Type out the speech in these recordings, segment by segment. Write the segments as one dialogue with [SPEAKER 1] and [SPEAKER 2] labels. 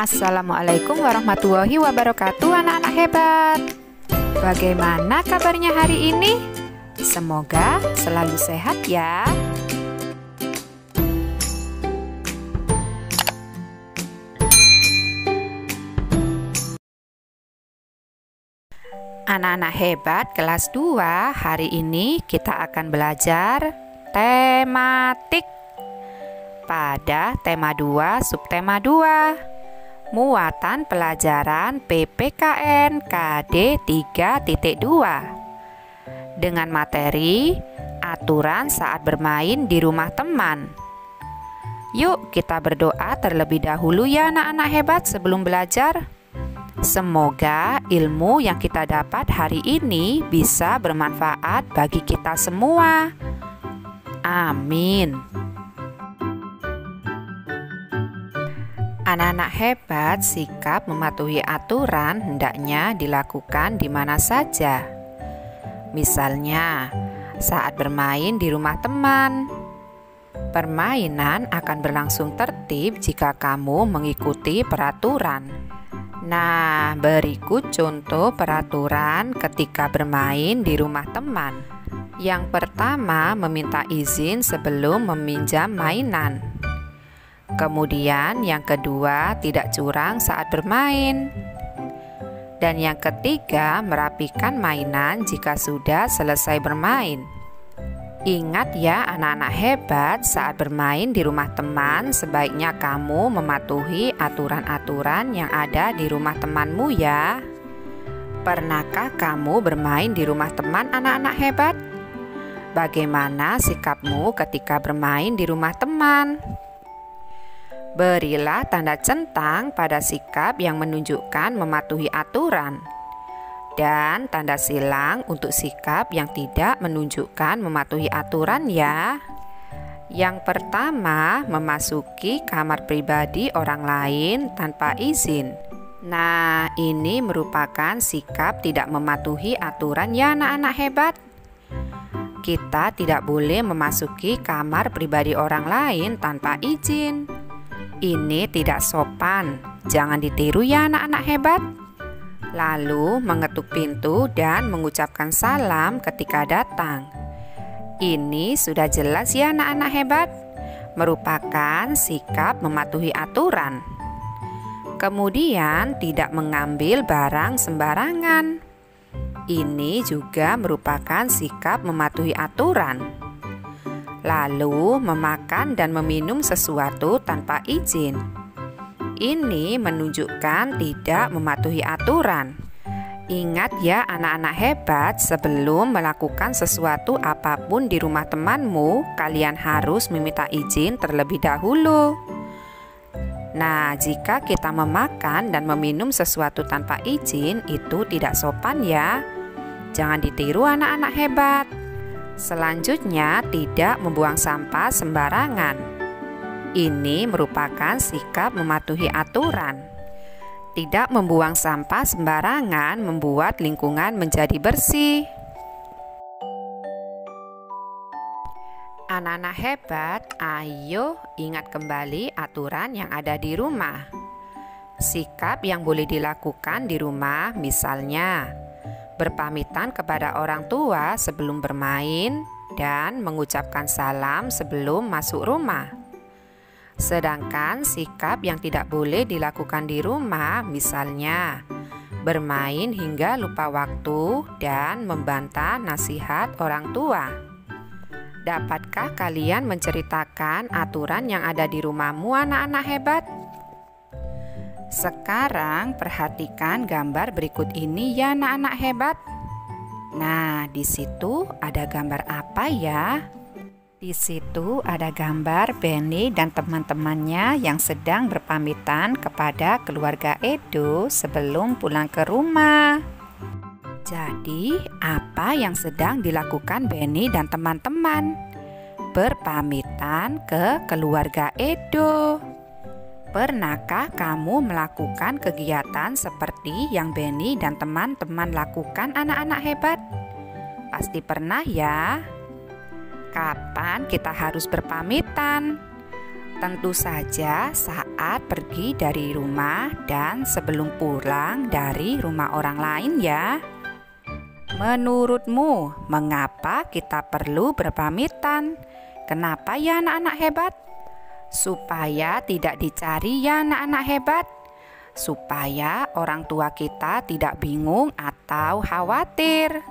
[SPEAKER 1] Assalamualaikum warahmatullahi wabarakatuh, anak-anak hebat. Bagaimana kabarnya hari ini? Semoga selalu sehat ya. Anak-anak hebat kelas 2, hari ini kita akan belajar tematik pada tema 2 subtema 2. Muatan pelajaran PPKN KD 3.2 dengan materi aturan saat bermain di rumah teman. Yuk kita berdoa terlebih dahulu ya anak-anak hebat sebelum belajar. Semoga ilmu yang kita dapat hari ini bisa bermanfaat bagi kita semua. Amin. Anak-anak hebat, sikap mematuhi aturan hendaknya dilakukan di mana saja. Misalnya, saat bermain di rumah teman. Permainan akan berlangsung tertib jika kamu mengikuti peraturan. Nah, berikut contoh peraturan ketika bermain di rumah teman. Yang pertama, meminta izin sebelum meminjam mainan. Kemudian yang kedua, tidak curang saat bermain. Dan yang ketiga, merapikan mainan jika sudah selesai bermain. Ingat ya anak-anak hebat, saat bermain di rumah teman, sebaiknya kamu mematuhi aturan-aturan yang ada di rumah temanmu ya. Pernahkah kamu bermain di rumah teman anak-anak hebat? Bagaimana sikapmu ketika bermain di rumah teman? Berilah tanda centang pada sikap yang menunjukkan mematuhi aturan dan tanda silang untuk sikap yang tidak menunjukkan mematuhi aturan ya. Yang pertama, memasuki kamar pribadi orang lain tanpa izin. Nah, ini merupakan sikap tidak mematuhi aturan ya anak-anak hebat. Kita tidak boleh memasuki kamar pribadi orang lain tanpa izin. Ini tidak sopan, jangan ditiru ya anak-anak hebat. Lalu mengetuk pintu dan mengucapkan salam ketika datang. Ini sudah jelas ya anak-anak hebat, merupakan sikap mematuhi aturan. Kemudian tidak mengambil barang sembarangan. Ini juga merupakan sikap mematuhi aturan. Lalu memakan dan meminum sesuatu tanpa izin. Ini menunjukkan tidak mematuhi aturan. Ingat ya anak-anak hebat, sebelum melakukan sesuatu apapun di rumah temanmu, kalian harus meminta izin terlebih dahulu. Nah, jika kita memakan dan meminum sesuatu tanpa izin, itu tidak sopan ya. Jangan ditiru anak-anak hebat. Selanjutnya, tidak membuang sampah sembarangan. Ini merupakan sikap mematuhi aturan. Tidak membuang sampah sembarangan membuat lingkungan menjadi bersih. Anak-anak hebat, ayo ingat kembali aturan yang ada di rumah. Sikap yang boleh dilakukan di rumah misalnya berpamitan kepada orang tua sebelum bermain dan mengucapkan salam sebelum masuk rumah. Sedangkan sikap yang tidak boleh dilakukan di rumah misalnya bermain hingga lupa waktu dan membantah nasihat orang tua. Dapatkah kalian menceritakan aturan yang ada di rumahmu anak-anak hebat? Sekarang perhatikan gambar berikut ini ya anak-anak hebat. Nah, di situ ada gambar apa ya? Di situ ada gambar Benny dan teman-temannya yang sedang berpamitan kepada keluarga Edo sebelum pulang ke rumah. Jadi, apa yang sedang dilakukan Benny dan teman-teman? Berpamitan ke keluarga Edo. Pernahkah kamu melakukan kegiatan seperti yang Benny dan teman-teman lakukan anak-anak hebat? Pasti pernah ya. Kapan kita harus berpamitan? Tentu saja saat pergi dari rumah dan sebelum pulang dari rumah orang lain ya. Menurutmu, mengapa kita perlu berpamitan? Kenapa ya anak-anak hebat? Supaya tidak dicari ya anak-anak hebat. Supaya orang tua kita tidak bingung atau khawatir.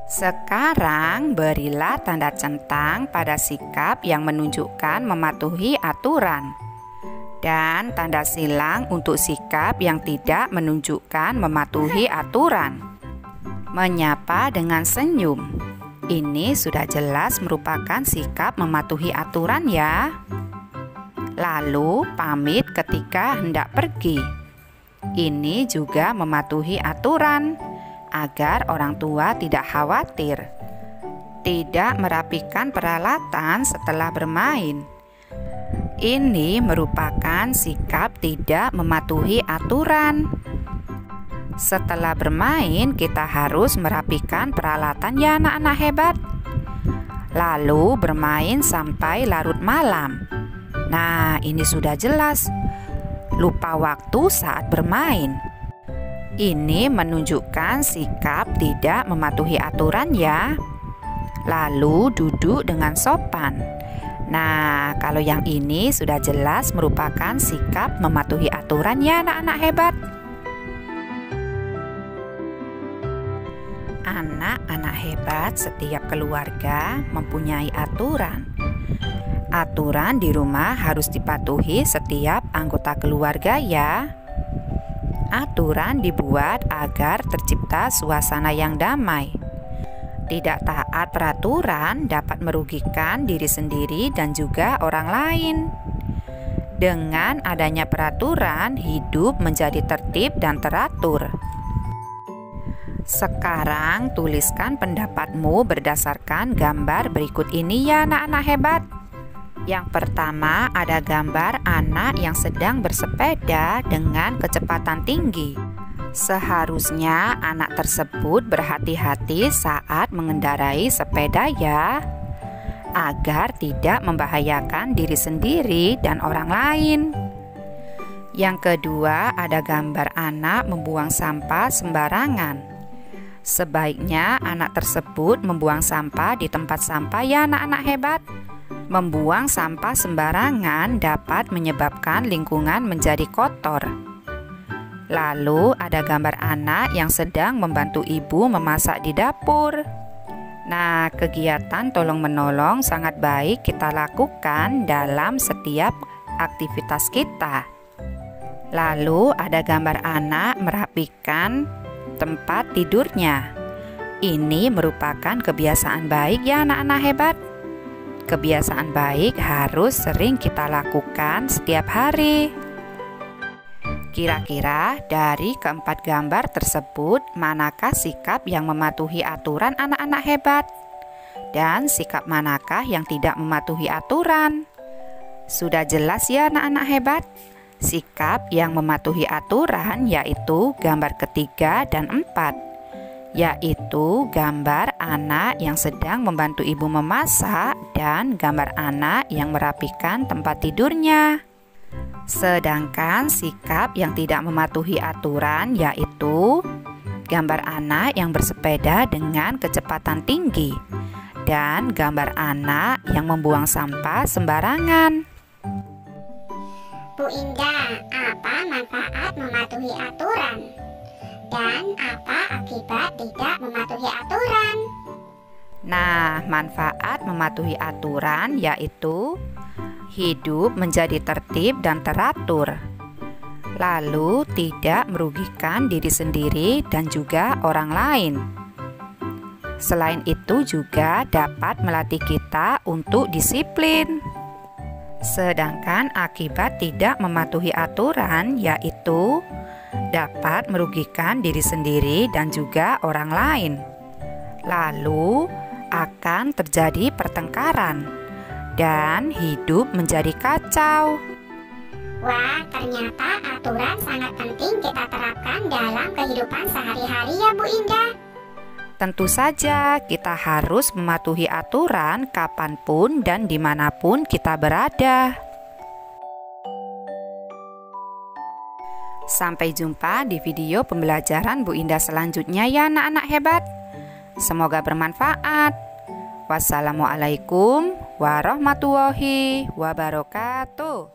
[SPEAKER 1] Sekarang berilah tanda centang pada sikap yang menunjukkan mematuhi aturan, dan tanda silang untuk sikap yang tidak menunjukkan mematuhi aturan. Menyapa dengan senyum, ini sudah jelas merupakan sikap mematuhi aturan ya. Lalu pamit ketika hendak pergi, ini juga mematuhi aturan, agar orang tua tidak khawatir. Tidak merapikan peralatan setelah bermain, ini merupakan sikap tidak mematuhi aturan. Setelah bermain, kita harus merapikan peralatan ya anak-anak hebat. Lalu bermain sampai larut malam. Nah, ini sudah jelas lupa waktu saat bermain. Ini menunjukkan sikap tidak mematuhi aturan ya. Lalu duduk dengan sopan. Nah, kalau yang ini sudah jelas merupakan sikap mematuhi aturan ya anak-anak hebat. Anak-anak hebat setiap keluarga mempunyai aturan. Aturan di rumah harus dipatuhi setiap anggota keluarga ya. Aturan dibuat agar tercipta suasana yang damai. Tidak taat peraturan dapat merugikan diri sendiri dan juga orang lain. Dengan adanya peraturan, hidup menjadi tertib dan teratur. Sekarang tuliskan pendapatmu berdasarkan gambar berikut ini ya anak-anak hebat. Yang pertama ada gambar anak yang sedang bersepeda dengan kecepatan tinggi. Seharusnya anak tersebut berhati-hati saat mengendarai sepeda ya, agar tidak membahayakan diri sendiri dan orang lain. Yang kedua ada gambar anak membuang sampah sembarangan. Sebaiknya anak tersebut membuang sampah di tempat sampah ya anak-anak hebat. Membuang sampah sembarangan dapat menyebabkan lingkungan menjadi kotor. Lalu ada gambar anak yang sedang membantu ibu memasak di dapur. Nah, kegiatan tolong-menolong sangat baik kita lakukan dalam setiap aktivitas kita. Lalu ada gambar anak merapikan tempat tidurnya. Ini merupakan kebiasaan baik ya anak-anak hebat. Kebiasaan baik harus sering kita lakukan setiap hari. Kira-kira dari keempat gambar tersebut, manakah sikap yang mematuhi aturan anak-anak hebat? Dan sikap manakah yang tidak mematuhi aturan? Sudah jelas ya anak-anak hebat? Sikap yang mematuhi aturan yaitu gambar ketiga dan empat, yaitu gambar anak yang sedang membantu ibu memasak dan gambar anak yang merapikan tempat tidurnya. Sedangkan sikap yang tidak mematuhi aturan yaitu gambar anak yang bersepeda dengan kecepatan tinggi dan gambar anak yang membuang sampah sembarangan.
[SPEAKER 2] Bu Indah, apa manfaat mematuhi aturan? Dan apa akibat tidak mematuhi aturan?
[SPEAKER 1] Nah, manfaat mematuhi aturan yaitu hidup menjadi tertib dan teratur, lalu tidak merugikan diri sendiri dan juga orang lain. Selain itu juga dapat melatih kita untuk disiplin. Sedangkan akibat tidak mematuhi aturan yaitu dapat merugikan diri sendiri dan juga orang lain. Lalu akan terjadi pertengkaran dan hidup menjadi kacau.
[SPEAKER 2] Wah, ternyata aturan sangat penting kita terapkan dalam kehidupan sehari-hari ya Bu Indah.
[SPEAKER 1] Tentu saja kita harus mematuhi aturan kapanpun dan dimanapun kita berada. Sampai jumpa di video pembelajaran Bu Indah selanjutnya ya anak-anak hebat. Semoga bermanfaat. Wassalamualaikum warahmatullahi wabarakatuh.